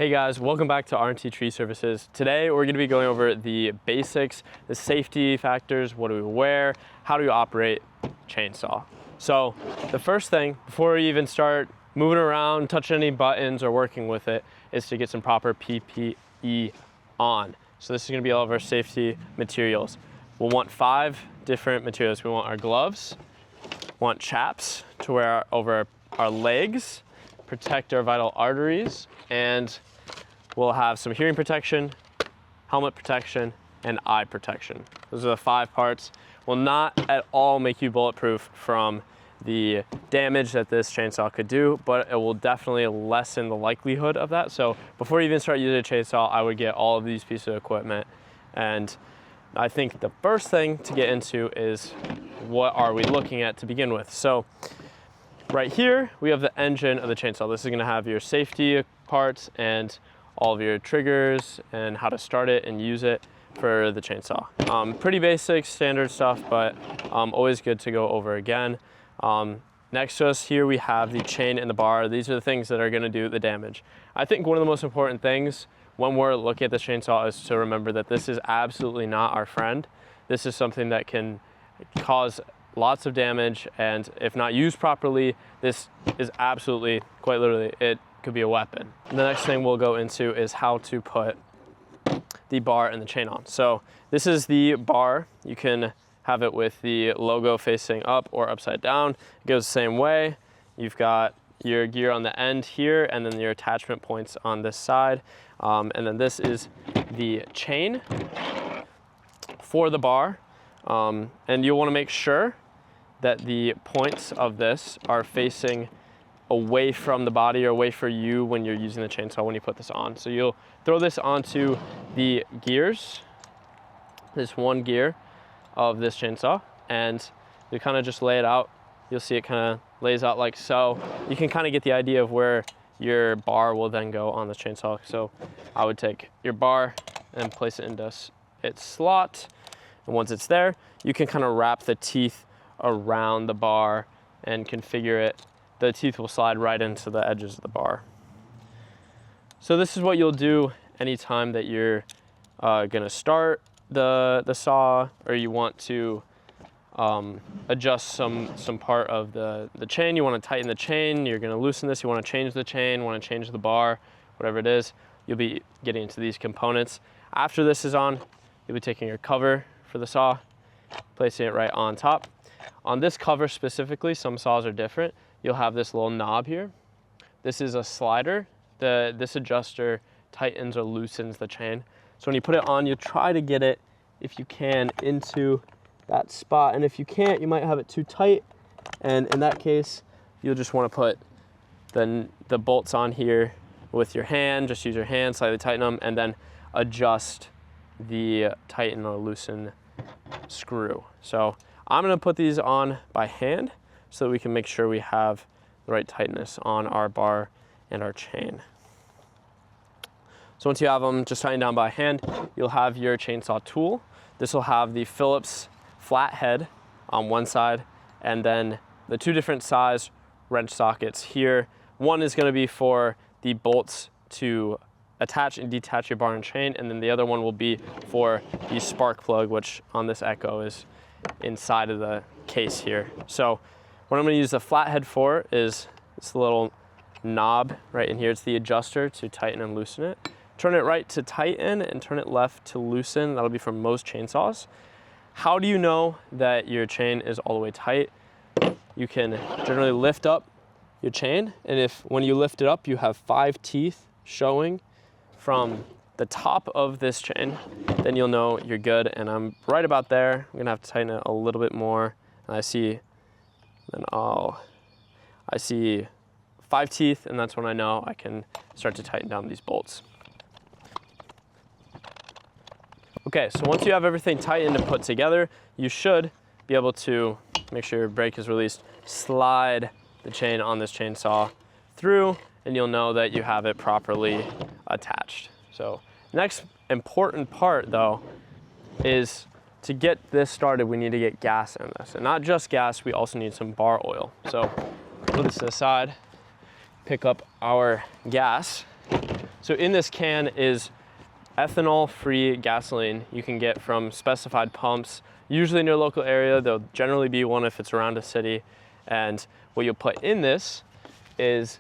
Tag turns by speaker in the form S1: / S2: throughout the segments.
S1: Hey guys, welcome back to R&T Tree Services. Today we're going to be going over the basics, the safety factors, what do we wear, how do we operate chainsaw. So the first thing, before we even start moving around, touching any buttons or working with it, is to get some proper PPE on. So this is going to be all of our safety materials. We'll want 5 different materials. We want our gloves, want chaps to wear over our legs, protect our vital arteries, and we'll have some hearing protection, helmet protection, and eye protection. Those are the 5 parts. Will not at all make you bulletproof from the damage that this chainsaw could do, but it will definitely lessen the likelihood of that. So before you even start using a chainsaw, I would get all of these pieces of equipment. And I think the first thing to get into is what are we looking at to begin with. So right here, we have the engine of the chainsaw. This is gonna have your safety parts and all of your triggers and how to start it and use it for the chainsaw. Pretty basic, standard stuff, but always good to go over again. Next to us here, we have the chain and the bar. These are the things that are gonna do the damage. I think one of the most important things when we're looking at the chainsaw is to remember that this is absolutely not our friend. This is something that can cause lots of damage, and if not used properly, this is absolutely, quite literally, it could be a weapon. The next thing we'll go into is how to put the bar and the chain on. So this is the bar. You can have it with the logo facing up or upside down. It goes the same way. You've got your gear on the end here, and then your attachment points on this side. And then this is the chain for the bar. And you'll want to make sure that the points of this are facing away from the body or away for you when you're using the chainsaw when you put this on. So you'll throw this onto the gears, this one gear of this chainsaw, and you kind of just lay it out. You'll see it kind of lays out like so. You can kind of get the idea of where your bar will then go on the chainsaw. So I would take your bar and place it into its slot. And once it's there, you can kind of wrap the teeth around the bar and configure it. The teeth will slide right into the edges of the bar. So this is what you'll do anytime that you're gonna start the saw, or you want to adjust some part of the chain. You want to tighten the chain, you're going to loosen this, you want to change the chain, want to change the bar, whatever it is, you'll be getting into these components. After this is on, you'll be taking your cover for the saw, placing it right on top. On this cover specifically, some saws are different. You'll have this little knob here. This is a slider. This adjuster tightens or loosens the chain. So when you put it on, you try to get it, if you can, into that spot. And if you can't, you might have it too tight. And in that case, you'll just want to put the bolts on here with your hand. Just use your hand, slightly tighten them, and then adjust the tighten or loosen screw. So I'm going to put these on by hand so that we can make sure we have the right tightness on our bar and our chain. So once you have them just tightened down by hand, you'll have your chainsaw tool. This will have the Phillips flat head on one side, and then the 2 different size wrench sockets here. One is going to be for the bolts to attach and detach your bar and chain, and then the other one will be for the spark plug, which on this Echo is inside of the case here. So what I'm going to use the flathead for is this little knob right in here. It's the adjuster to tighten and loosen it. Turn it right to tighten and turn it left to loosen. That'll be for most chainsaws. How do you know that your chain is all the way tight? You can generally lift up your chain, and if when you lift it up you have 5 teeth showing from the top of this chain, then you'll know you're good. And I'm right about there. I'm gonna have to tighten it a little bit more. And I see 5 teeth, and that's when I know I can start to tighten down these bolts. Okay, so once you have everything tightened and put together, you should be able to make sure your brake is released, slide the chain on this chainsaw through, and you'll know that you have it properly attached. So next important part though is to get this started, we need to get gas in this. And not just gas, we also need some bar oil. So put this to the side, pick up our gas, So in this can is ethanol-free gasoline you can get from specified pumps, usually in your local area. There'll generally be one if it's around a city. And what you'll put in this is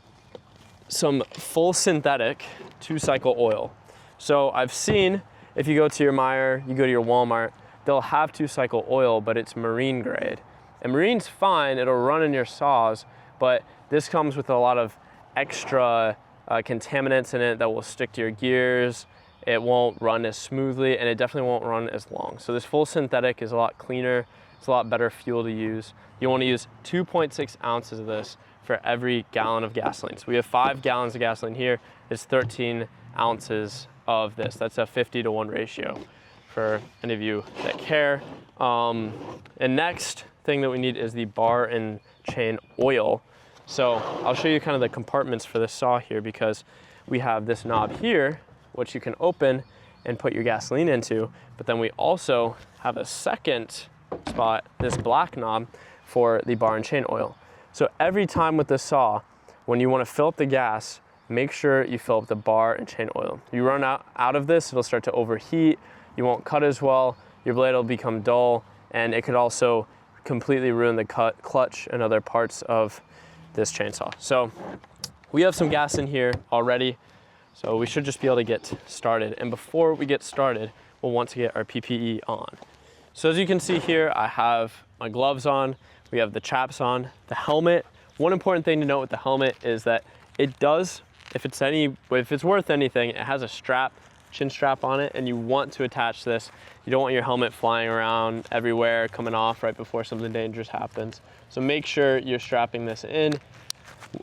S1: some full synthetic 2-cycle oil. So I've seen, if you go to your Meijer, you go to your Walmart, they'll have 2-cycle oil, but it's marine grade. And marine's fine, it'll run in your saws, but this comes with a lot of extra contaminants in it that will stick to your gears. It won't run as smoothly, and it definitely won't run as long. So this full synthetic is a lot cleaner. It's a lot better fuel to use. You want to use 2.6 ounces of this for every gallon of gasoline. So we have 5 gallons of gasoline here. It's 13 ounces of this. That's a 50-to-1 ratio for any of you that care. And next thing that we need is the bar and chain oil. So I'll show you kind of the compartments for this saw here, because we have this knob here, which you can open and put your gasoline into. But then we also have a second spot, this black knob, for the bar and chain oil. So every time with this saw, when you want to fill up the gas, make sure you fill up the bar and chain oil. You run out of this, it'll start to overheat. You won't cut as well. Your blade will become dull, and it could also completely ruin the clutch and other parts of this chainsaw. So we have some gas in here already, so we should just be able to get started. And before we get started, we'll want to get our PPE on. So as you can see here, I have my gloves on, we have the chaps on, the helmet. One important thing to note with the helmet is that it does, if it's worth anything, it has a strap, chin strap on it, and you want to attach this. You don't want your helmet flying around everywhere, coming off right before something dangerous happens. So make sure you're strapping this in.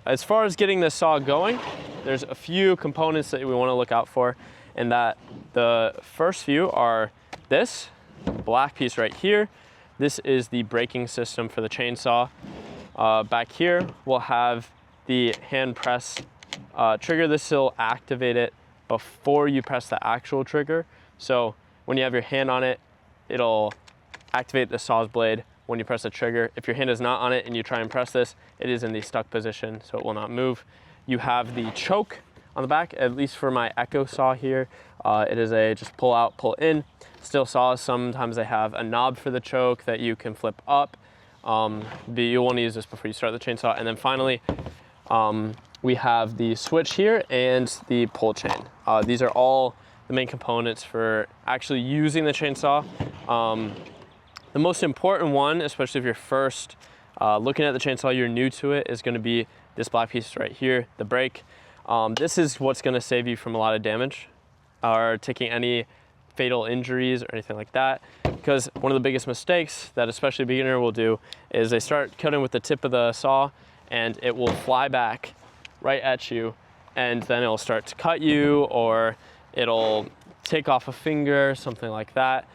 S1: As far as getting this saw going, there's a few components that we want to look out for, and that the first few are this black piece right here. This is the braking system for the chainsaw. Back here, we'll have the hand press trigger. This will activate it before you press the actual trigger. So when you have your hand on it, it'll activate the saw's blade when you press the trigger. If your hand is not on it and you try and press this, it is in the stuck position, so it will not move. You have the choke on the back, at least for my Echo saw here. It is a just pull out, pull in. Steel saws, sometimes they have a knob for the choke that you can flip up. You'll want to use this before you start the chainsaw. And then finally, we have the switch here and the pull chain. These are all the main components for actually using the chainsaw. The most important one, especially if you're first looking at the chainsaw, you're new to it, is going to be this black piece right here, the brake. This is what's going to save you from a lot of damage or taking any fatal injuries or anything like that, because one of the biggest mistakes that especially a beginner will do is they start cutting with the tip of the saw, and it will fly back right at you, and then it'll start to cut you, or it'll take off a finger, something like that.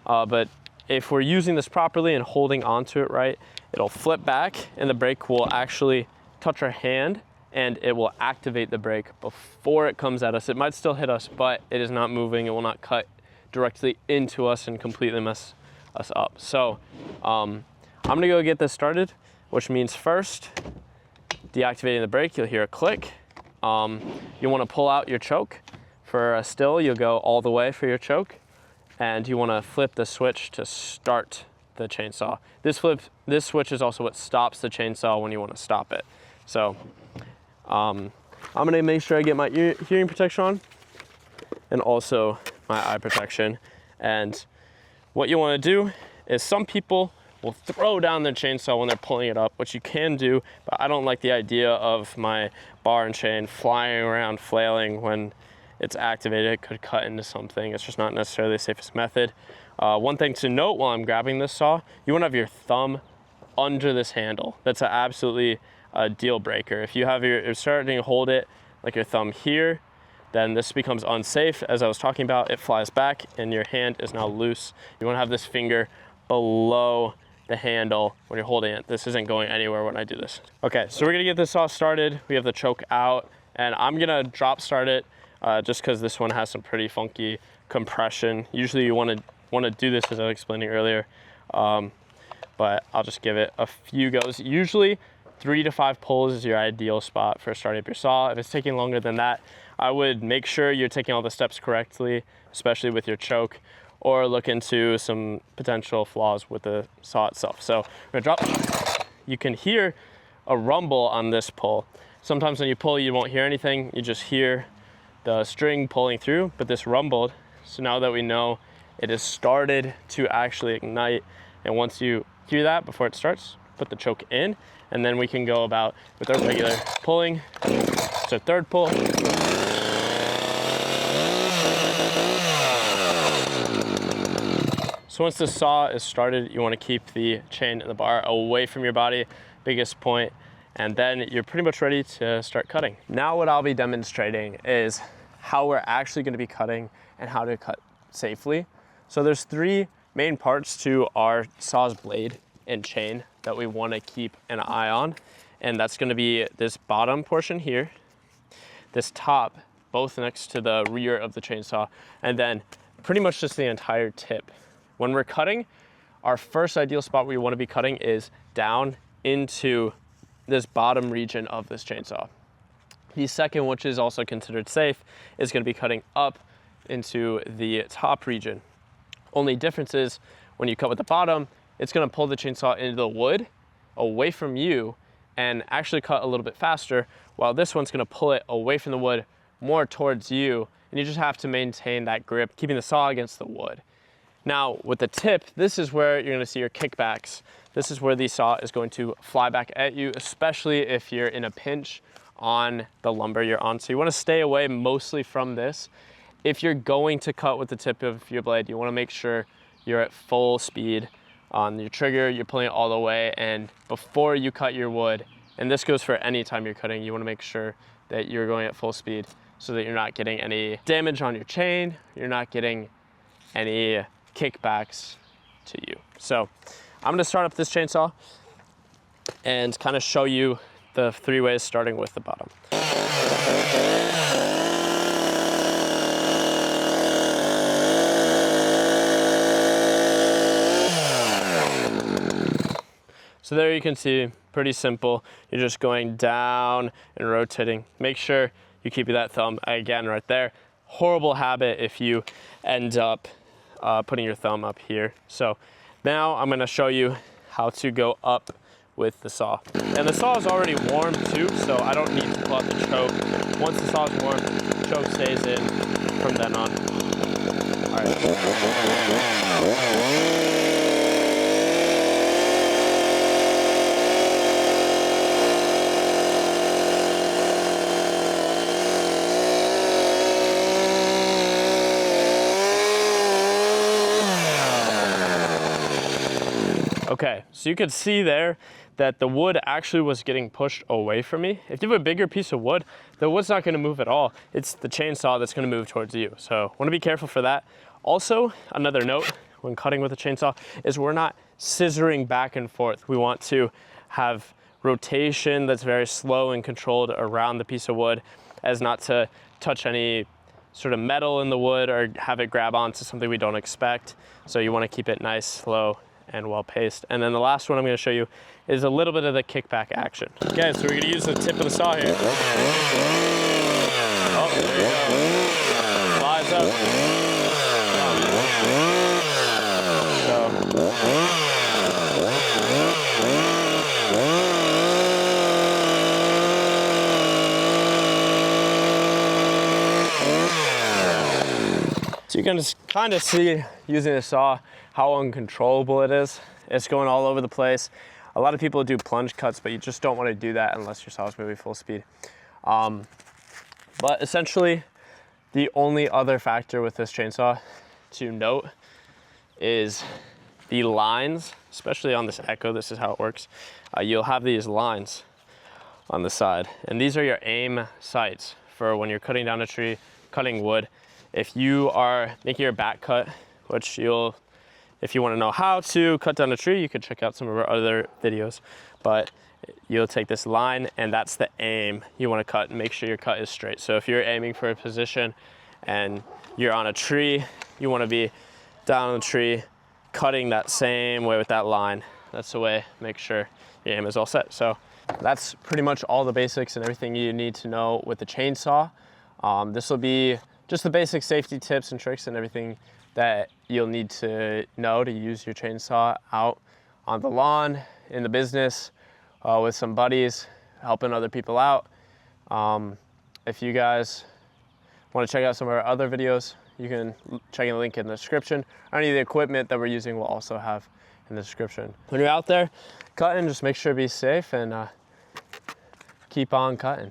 S1: But if we're using this properly and holding onto it right, it'll flip back, and the brake will actually touch our hand, and it will activate the brake before it comes at us. It might still hit us, but it is not moving. It will not cut directly into us and completely mess us up. So I'm gonna go get this started, which means first, deactivating the brake, you'll hear a click. You wanna pull out your choke. For a still, you'll go all the way for your choke, and you wanna flip the switch to start the chainsaw. This switch is also what stops the chainsaw when you wanna stop it. So I'm gonna make sure I get my hearing protection on, and also my eye protection. And what you want to do is, some people will throw down their chainsaw when they're pulling it up, which you can do, but I don't like the idea of my bar and chain flying around flailing when it's activated. It could cut into something. It's just not necessarily the safest method. One thing to note while I'm grabbing this saw, you want to have your thumb under this handle. That's an absolutely a deal breaker. If you have you're starting to hold it like your thumb here, then this becomes unsafe. As I was talking about, it flies back and your hand is now loose. You wanna have this finger below the handle when you're holding it. This isn't going anywhere when I do this. Okay, so we're gonna get this saw started. We have the choke out, and I'm gonna drop start it just because this one has some pretty funky compression. Usually you wanna do this, as I was explaining earlier, but I'll just give it a few goes. Usually 3 to 5 pulls is your ideal spot for starting up your saw. If it's taking longer than that, I would make sure you're taking all the steps correctly, especially with your choke, or look into some potential flaws with the saw itself. So we're gonna drop. You can hear a rumble on this pull. Sometimes when you pull, you won't hear anything. You just hear the string pulling through, but this rumbled. So now that we know it has started to actually ignite, and once you hear that before it starts, put the choke in, and then we can go about with our regular pulling. So third pull. So once the saw is started, you want to keep the chain and the bar away from your body, biggest point, and then you're pretty much ready to start cutting. Now what I'll be demonstrating is how we're actually going to be cutting and how to cut safely. So there's three main parts to our saw's blade and chain that we want to keep an eye on, and that's going to be this bottom portion here, this top, both next to the rear of the chainsaw, and then pretty much just the entire tip. When we're cutting, our first ideal spot where you want to be cutting is down into this bottom region of this chainsaw. The second, which is also considered safe, is going to be cutting up into the top region. Only difference is when you cut with the bottom, it's going to pull the chainsaw into the wood away from you and actually cut a little bit faster, while this one's going to pull it away from the wood more towards you, and you just have to maintain that grip, keeping the saw against the wood. Now with the tip, this is where you're going to see your kickbacks. This is where the saw is going to fly back at you, especially if you're in a pinch on the lumber you're on. So you want to stay away mostly from this. If you're going to cut with the tip of your blade, you want to make sure you're at full speed on your trigger, you're pulling it all the way, and before you cut your wood, and this goes for any time you're cutting, you want to make sure that you're going at full speed so that you're not getting any damage on your chain, you're not getting any kickbacks to you. So I'm going to start up this chainsaw and kind of show you the three ways, starting with the bottom. So there you can see, pretty simple. You're just going down and rotating. Make sure you keep that thumb, again, right there. Horrible habit if you end up putting your thumb up here. So now I'm going to show you how to go up with the saw. And the saw is already warm too, so I don't need to pull out the choke. Once the saw is warm, the choke stays in from then on. All right. Okay, so you could see there that the wood actually was getting pushed away from me. If you have a bigger piece of wood, the wood's not gonna move at all. It's the chainsaw that's gonna move towards you. So wanna be careful for that. Also, another note when cutting with a chainsaw is we're not scissoring back and forth. We want to have rotation that's very slow and controlled around the piece of wood as not to touch any sort of metal in the wood or have it grab onto something we don't expect. So you wanna keep it nice, slow, and well paced. And then the last one I'm going to show you is a little bit of the kickback action. Okay, so we're going to use the tip of the saw here. Oh, there you go. Flies up. So you can just kind of see using the saw how uncontrollable it is. It's going all over the place. A lot of people do plunge cuts, but you just don't want to do that unless your saw is moving full speed. But essentially, the only other factor with this chainsaw to note is the lines, especially on this Echo. This is how it works. You'll have these lines on the side, and these are your aim sights for when you're cutting down a tree, cutting wood. If you are making your back cut, which if you want to know how to cut down a tree, you could check out some of our other videos, but you'll take this line and that's the aim you want to cut and make sure your cut is straight. So if you're aiming for a position and you're on a tree, you want to be down on the tree, cutting that same way with that line. That's the way, make sure your aim is all set. So that's pretty much all the basics and everything you need to know with the chainsaw. This will be just the basic safety tips and tricks and everything that you'll need to know to use your chainsaw out on the lawn, in the business, with some buddies, helping other people out. If you guys want to check out some of our other videos, you can check in the link in the description. Any of the equipment that we're using will also have in the description. When you're out there cutting, just make sure to be safe and keep on cutting.